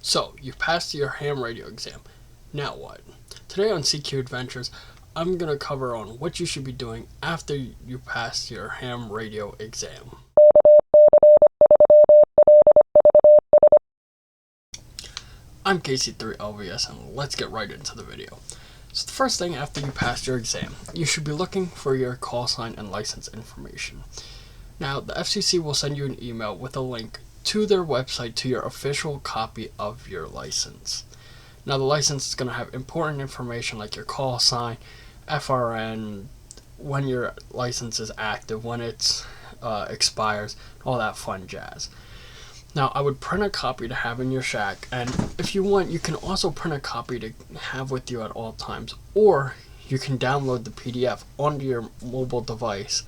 So, you've passed your ham radio exam. Now what? Today on CQ Adventures, I'm going to cover on what you should be doing after you pass your ham radio exam. I'm Casey3LVS and let's get right into the video. So the first thing after you pass your exam, you should be looking for your call sign and license information. Now, the FCC will send you an email with a link to their website to your official copy of your license. Now, the license is going to have important information like your call sign, FRN, when your license is active, when it expires, all that fun jazz. Now, I would print a copy to have in your shack, and if you want, you can also print a copy to have with you at all times, or you can download the PDF onto your mobile device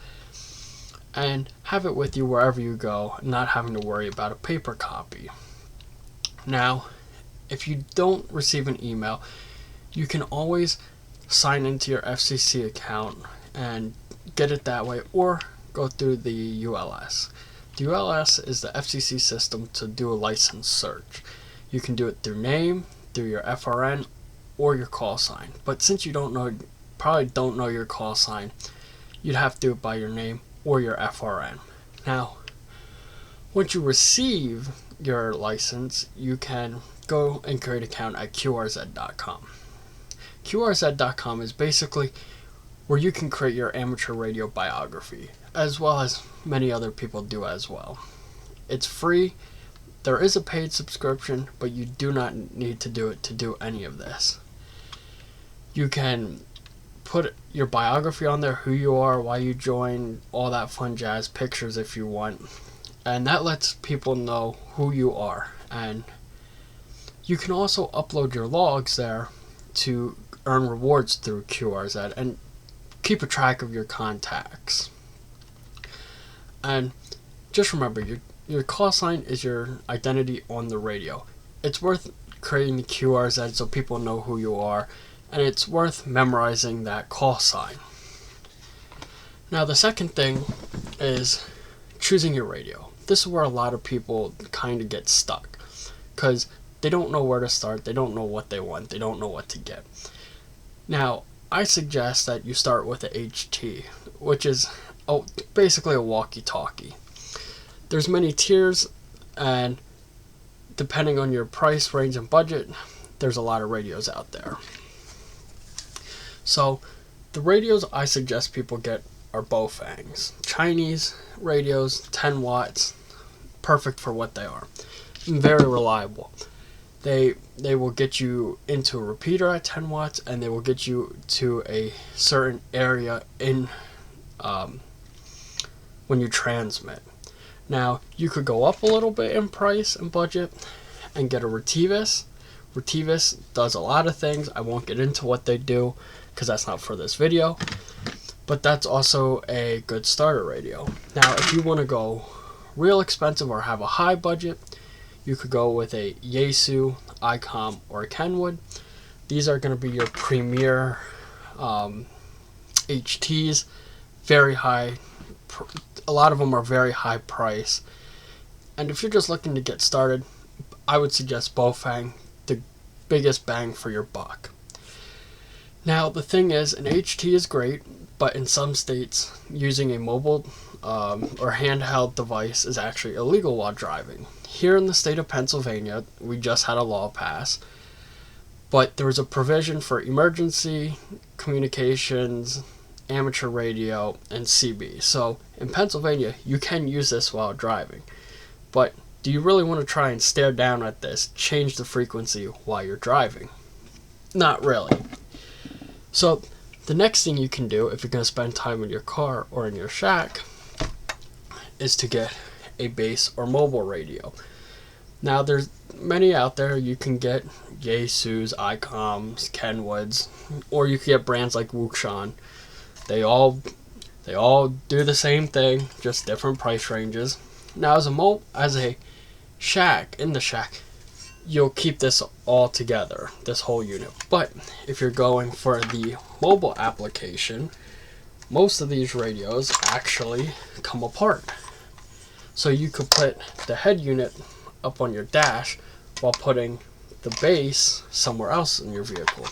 and have it with you wherever you go, not having to worry about a paper copy. Now, if you don't receive an email, you can always sign into your FCC account and get it that way, or go through the ULS. The ULS is the FCC system to do a license search. You can do it through name, through your FRN, or your call sign. But since you probably don't know your call sign, you'd have to do it by your name or your FRN. Now, once you receive your license, you can go and create an account at qrz.com. qrz.com is basically where you can create your amateur radio biography, as well as many other people do as well. It's free. There is a paid subscription, but you do not need to do it to do any of this. You can put your biography on there, who you are, why you joined, all that fun jazz, pictures if you want, and that lets people know who you are. And you can also upload your logs there to earn rewards through QRZ and keep a track of your contacts. And just remember, your call sign is your identity on the radio. It's worth creating the QRZ so people know who you are, and it's worth memorizing that call sign. Now, the second thing is choosing your radio. This is where a lot of people kind of get stuck, because they don't know where to start, they don't know what they want, they don't know what to get. Now, I suggest that you start with a HT, which is basically a walkie-talkie. There's many tiers, and depending on your price range and budget, there's a lot of radios out there. So, the radios I suggest people get are Baofengs. Chinese radios, 10 watts, perfect for what they are. Very reliable. They will get you into a repeater at 10 watts, and they will get you to a certain area in when you transmit. Now, you could go up a little bit in price and budget and get a Retevis. Retevis does a lot of things. I won't get into what they do because that's not for this video, but that's also a good starter radio. Now, if you want to go real expensive or have a high budget, you could go with a Yaesu, ICOM, or a Kenwood. These are going to be your premier HTs, very high. A lot of them are very high price. And if you're just looking to get started, I would suggest Baofeng, the biggest bang for your buck. Now, the thing is, an HT is great, but in some states, using a mobile or handheld device is actually illegal while driving. Here in the state of Pennsylvania, we just had a law pass, but there was a provision for emergency communications, amateur radio, and CB. So in Pennsylvania, you can use this while driving. But do you really want to try and stare down at this, change the frequency while you're driving? Not really. So the next thing you can do if you're going to spend time in your car or in your shack is to get a base or mobile radio. Now, there's many out there. You can get Yaesus, ICOMs, Kenwoods, or you can get brands like Wuxan. They all do the same thing, just different price ranges. Now, as a shack, in the shack, you'll keep this all together, this whole unit. But if you're going for the mobile application, most of these radios actually come apart. So you could put the head unit up on your dash while putting the base somewhere else in your vehicle.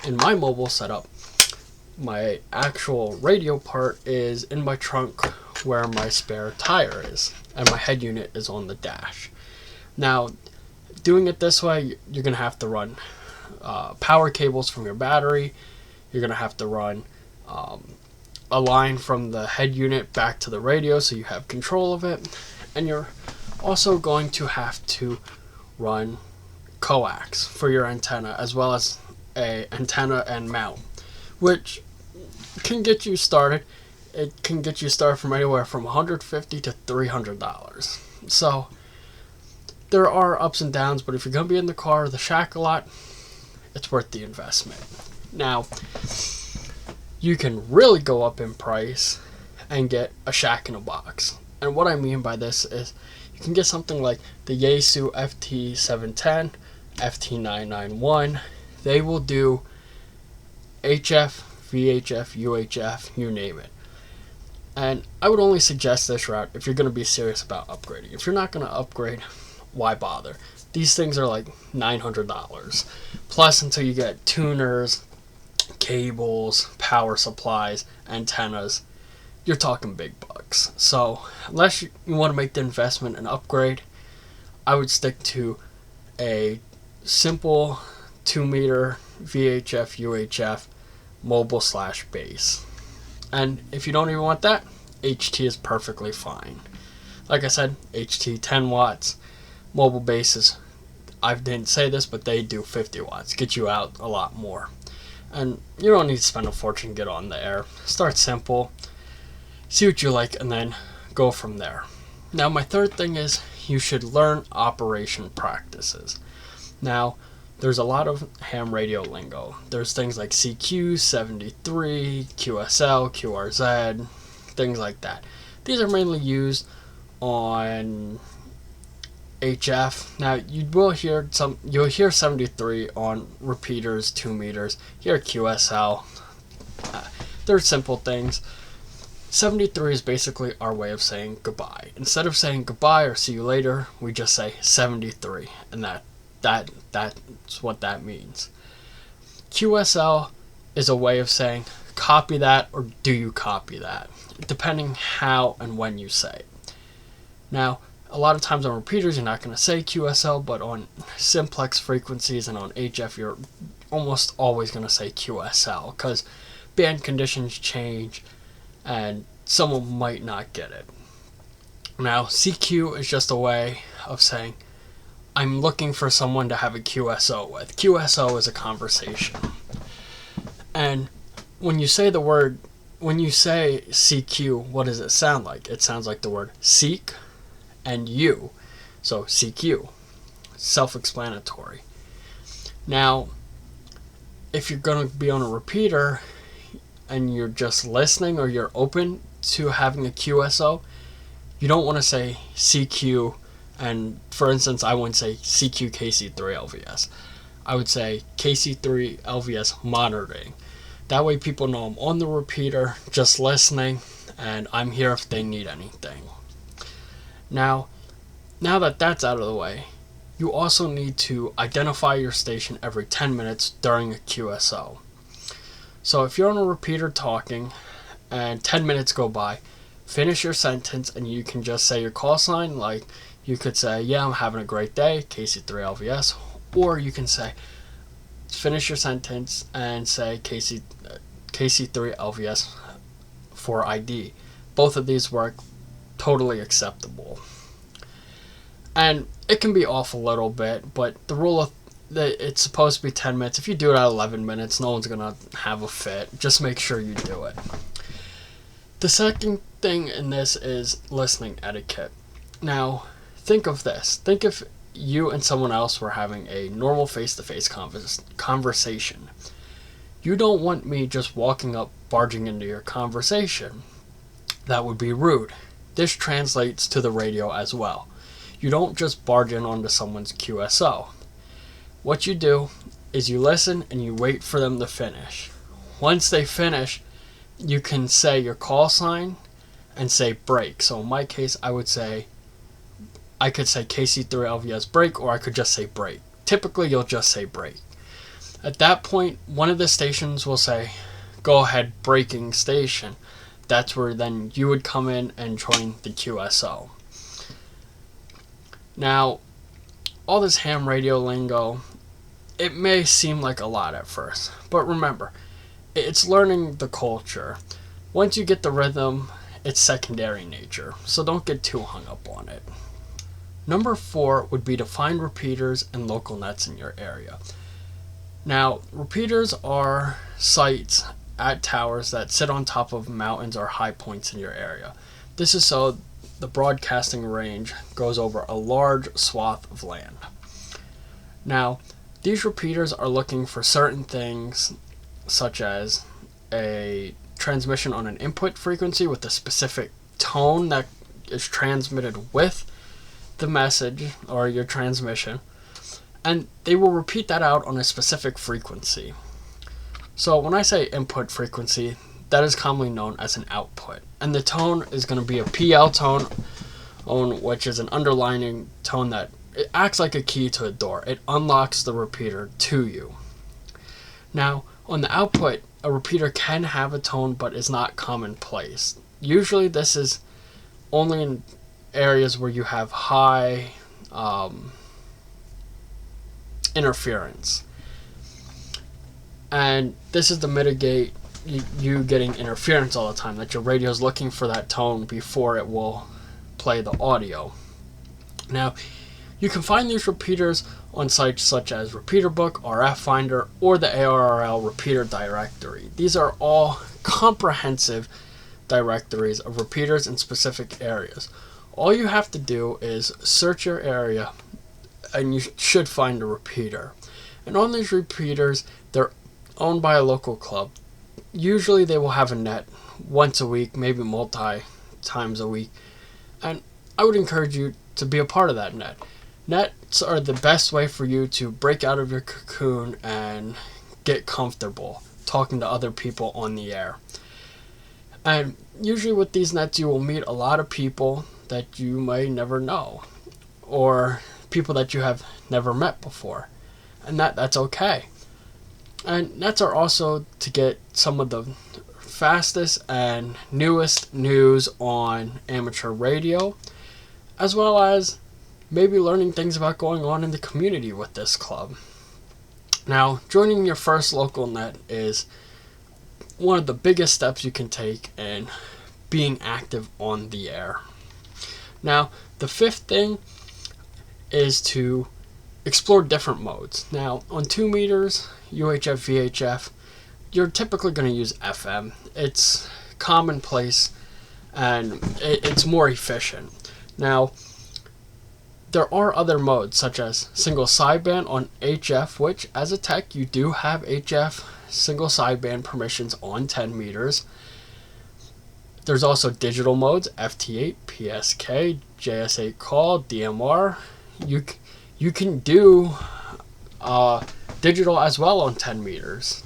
In my mobile setup, my actual radio part is in my trunk where my spare tire is, and my head unit is on the dash. Now, doing it this way, you're going to have to run power cables from your battery. You're going to have to run a line from the head unit back to the radio so you have control of it. And you're also going to have to run coax for your antenna, as well as a antenna and mount, which can get you started. It can get you started from anywhere from $150 to $300. So there are ups and downs, but if you're going to be in the car or the shack a lot, it's worth the investment. Now, you can really go up in price and get a shack in a box. And what I mean by this is you can get something like the Yaesu FT710, FT991. They will do HF, VHF, UHF, you name it. And I would only suggest this route if you're going to be serious about upgrading. If you're not going to upgrade, why bother? These things are like $900. Plus, until you get tuners, cables, power supplies, antennas, you're talking big bucks. So, unless you want to make the investment and upgrade, I would stick to a simple 2-meter VHF, UHF, mobile/base. And if you don't even want that, HT is perfectly fine. Like I said, HT 10 watts, mobile bases, I didn't say this, but they do 50 watts, get you out a lot more. And you don't need to spend a fortune to get on the air. Start simple, see what you like, and then go from there. Now, my third thing is you should learn operation practices. Now, there's a lot of ham radio lingo. There's things like CQ, 73, QSL, QRZ, things like that. These are mainly used on HF. Now, you'll hear 73 on repeaters, 2 meters. Hear QSL. They're simple things. 73 is basically our way of saying goodbye. Instead of saying goodbye or see you later, we just say 73, and that's what that means. QSL is a way of saying copy that or do you copy that, depending how and when you say it. Now, a lot of times on repeaters you're not going to say QSL, but on simplex frequencies and on HF you're almost always going to say QSL because band conditions change and someone might not get it. Now, CQ is just a way of saying I'm looking for someone to have a QSO with. QSO is a conversation. And when you say CQ, what does it sound like? It sounds like the word seek and you. So CQ. Self-explanatory. Now, if you're going to be on a repeater and you're just listening or you're open to having a QSO, you don't want to say CQ. And for instance, I wouldn't say CQ KC3 LVS. I would say KC3 LVS monitoring. That way people know I'm on the repeater, just listening, and I'm here if they need anything. Now that that's out of the way, you also need to identify your station every 10 minutes during a QSO. So if you're on a repeater talking and 10 minutes go by, finish your sentence and you can just say your call sign. Like you could say, yeah, I'm having a great day, KC3 LVS. Or you can say, finish your sentence and say KC3 LVS for ID. Both of these work, totally acceptable. And it can be off a little bit, but the rule of it's supposed to be 10 minutes. If you do it at 11 minutes, no one's going to have a fit. Just make sure you do it. The second thing in this is listening etiquette. Now, think of this. Think if you and someone else were having a normal face-to-face conversation. You don't want me just walking up, barging into your conversation. That would be rude. This translates to the radio as well. You don't just barge in onto someone's QSO. What you do is you listen and you wait for them to finish. Once they finish, you can say your call sign and say break. So in my case, I would say I could say KC3LVS break, or I could just say break. Typically, you'll just say break. At that point, one of the stations will say, go ahead, breaking station. That's where then you would come in and join the QSO. Now, all this ham radio lingo, it may seem like a lot at first, but remember, it's learning the culture. Once you get the rhythm, it's secondary nature, so don't get too hung up on it. Number 4 would be to find repeaters and local nets in your area. Now, repeaters are sites at towers that sit on top of mountains or high points in your area. This is so the broadcasting range goes over a large swath of land. Now, these repeaters are looking for certain things, such as a transmission on an input frequency with a specific tone that is transmitted with the message or your transmission, and they will repeat that out on a specific frequency. So when I say input frequency, that is commonly known as an output, and the tone is going to be a PL tone, which is an underlining tone that it acts like a key to a door. It unlocks the repeater to you. Now, on the output, a repeater can have a tone, but is not commonplace. Usually this is only in areas where you have high interference. And this is to mitigate you getting interference all the time, that your radio is looking for that tone before it will play the audio. Now, you can find these repeaters on sites such as Repeater Book, RF Finder, or the ARRL Repeater Directory. These are all comprehensive directories of repeaters in specific areas. All you have to do is search your area and you should find a repeater. And on these repeaters, they're owned by a local club. Usually they will have a net once a week, maybe multi times a week. And I would encourage you to be a part of that net. Nets are the best way for you to break out of your cocoon and get comfortable talking to other people on the air. And usually with these nets you will meet a lot of people that you may never know, or people that you have never met before, and that's okay. And nets are also to get some of the fastest and newest news on amateur radio, as well as maybe learning things about going on in the community with this club. Now, joining your first local net is one of the biggest steps you can take in being active on the air. Now, the 5th thing is to explore different modes. Now, on 2 meters, UHF, VHF, you're typically going to use FM. It's commonplace and it's more efficient. Now, there are other modes such as single sideband on HF, which as a tech you do have HF single sideband permissions on 10 meters. There's also digital modes, FT8, PSK, JS8 call, DMR. You can do digital as well on 10 meters.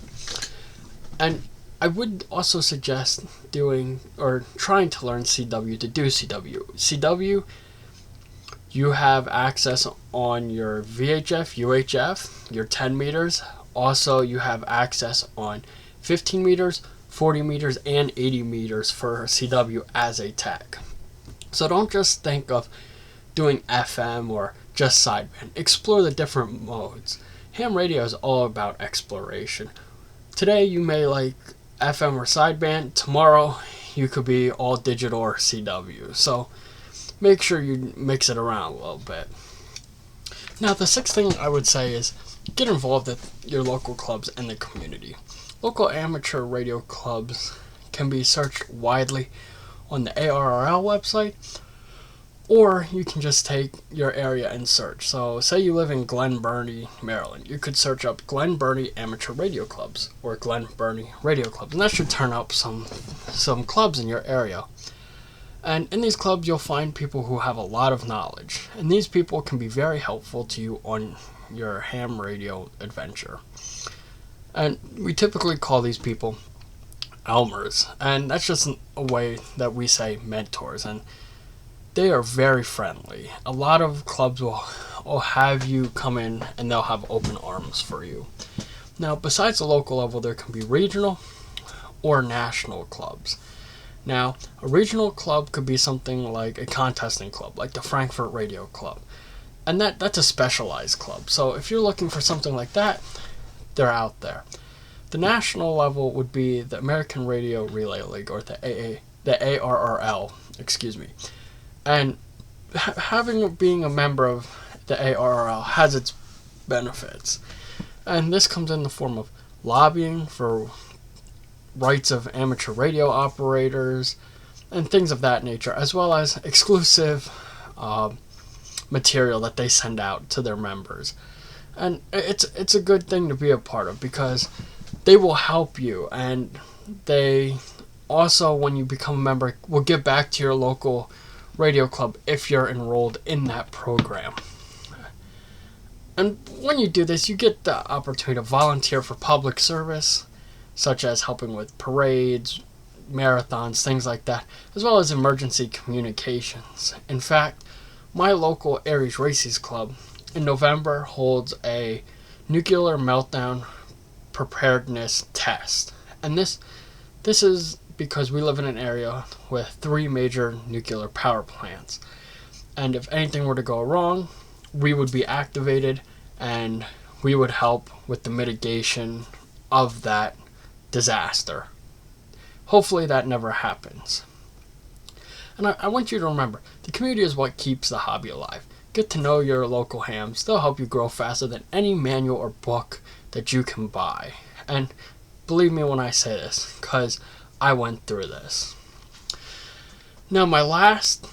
And I would also suggest doing or trying to learn CW to do CW. CW, you have access on your VHF, UHF, your 10 meters. Also, you have access on 15 meters, 40 meters, and 80 meters for CW as a tech. So don't just think of doing FM or just sideband. Explore the different modes. Ham radio is all about exploration. Today you may like FM or sideband. Tomorrow you could be all digital or CW. So make sure you mix it around a little bit. Now, the 6th thing I would say is get involved with your local clubs and the community. Local amateur radio clubs can be searched widely on the ARRL website, or you can just take your area and search. So say you live in Glen Burnie, Maryland. You could search up Glen Burnie Amateur Radio Clubs or Glen Burnie Radio Clubs, and that should turn up some clubs in your area. And in these clubs you'll find people who have a lot of knowledge, and these people can be very helpful to you on your ham radio adventure. And we typically call these people Elmers, and that's just a way that we say mentors. And they are very friendly. A lot of clubs will have you come in and they'll have open arms for you. Now, besides the local level, there can be regional or national clubs. Now, a regional club could be something like a contesting club, like the Frankfurt Radio Club. And that's a specialized club. So if you're looking for something like that, they're out there. The national level would be the American Radio Relay League, or the ARRL, excuse me. And being a member of the ARRL has its benefits. And this comes in the form of lobbying for rights of amateur radio operators and things of that nature, as well as exclusive material that they send out to their members. And it's a good thing to be a part of, because they will help you, and they also, when you become a member, will give back to your local radio club if you're enrolled in that program. And when you do this, you get the opportunity to volunteer for public service, such as helping with parades, marathons, things like that, as well as emergency communications. In fact, my local Aries Races Club in November holds a nuclear meltdown preparedness test. And this is because we live in an area with 3 major nuclear power plants. And if anything were to go wrong, we would be activated and we would help with the mitigation of that disaster. Hopefully that never happens. And I want you to remember, the community is what keeps the hobby alive. Get to know your local hams. They'll help you grow faster than any manual or book that you can buy. And believe me when I say this, because I went through this. Now my last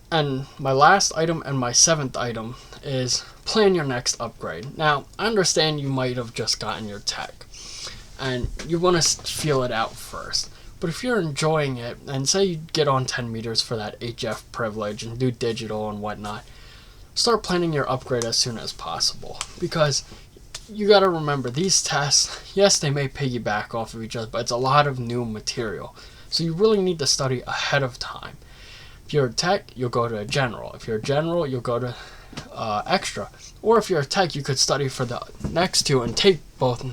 item and my 7th item is plan your next upgrade. Now, I understand you might have just gotten your tech and you want to feel it out first. But if you're enjoying it, and say you get on 10 meters for that HF privilege and do digital and whatnot, start planning your upgrade as soon as possible. Because you got to remember, these tests, yes, they may piggyback off of each other, but it's a lot of new material. So you really need to study ahead of time. If you're a tech, you'll go to a general. If you're a general, you'll go to extra. Or if you're a tech, you could study for the next 2 and take both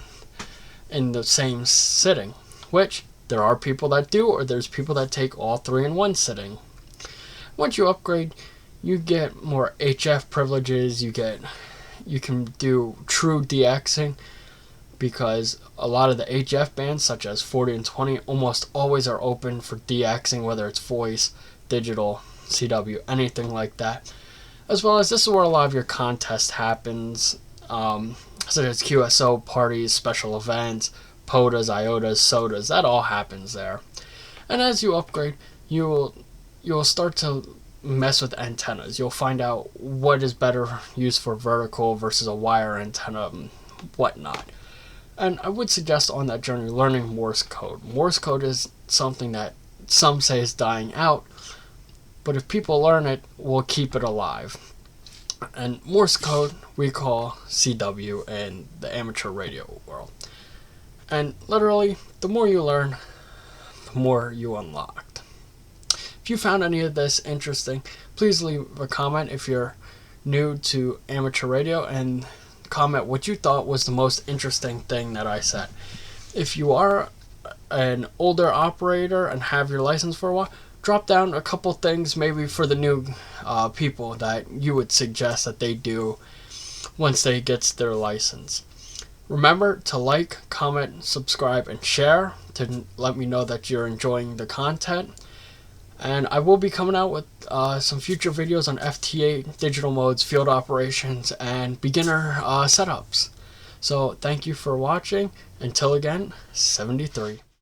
in the same sitting, which there are people that do, or there's people that take all 3 in one sitting. Once you upgrade, you get more HF privileges, you can do true DXing, because a lot of the HF bands, such as 40 and 20, almost always are open for DXing, whether it's voice, digital, CW, anything like that. As well as this is where a lot of your contest happens, such as QSO parties, special events, POTAs, IOTAs, SOTAs, that all happens there. And as you upgrade, you will start to mess with antennas. You'll find out what is better used for vertical versus a wire antenna and whatnot. And I would suggest on that journey learning Morse code. Morse code is something that some say is dying out, but if people learn it, we'll keep it alive. And Morse code we call CW in the amateur radio world. And literally, the more you learn, the more you unlocked. If you found any of this interesting, please leave a comment if you're new to amateur radio, and comment what you thought was the most interesting thing that I said. If you are an older operator and have your license for a while, drop down a couple things maybe for the new people that you would suggest that they do once they get their license. Remember to like, comment, subscribe, and share to let me know that you're enjoying the content. And I will be coming out with some future videos on FTA, digital modes, field operations, and beginner setups. So thank you for watching. Until again, 73.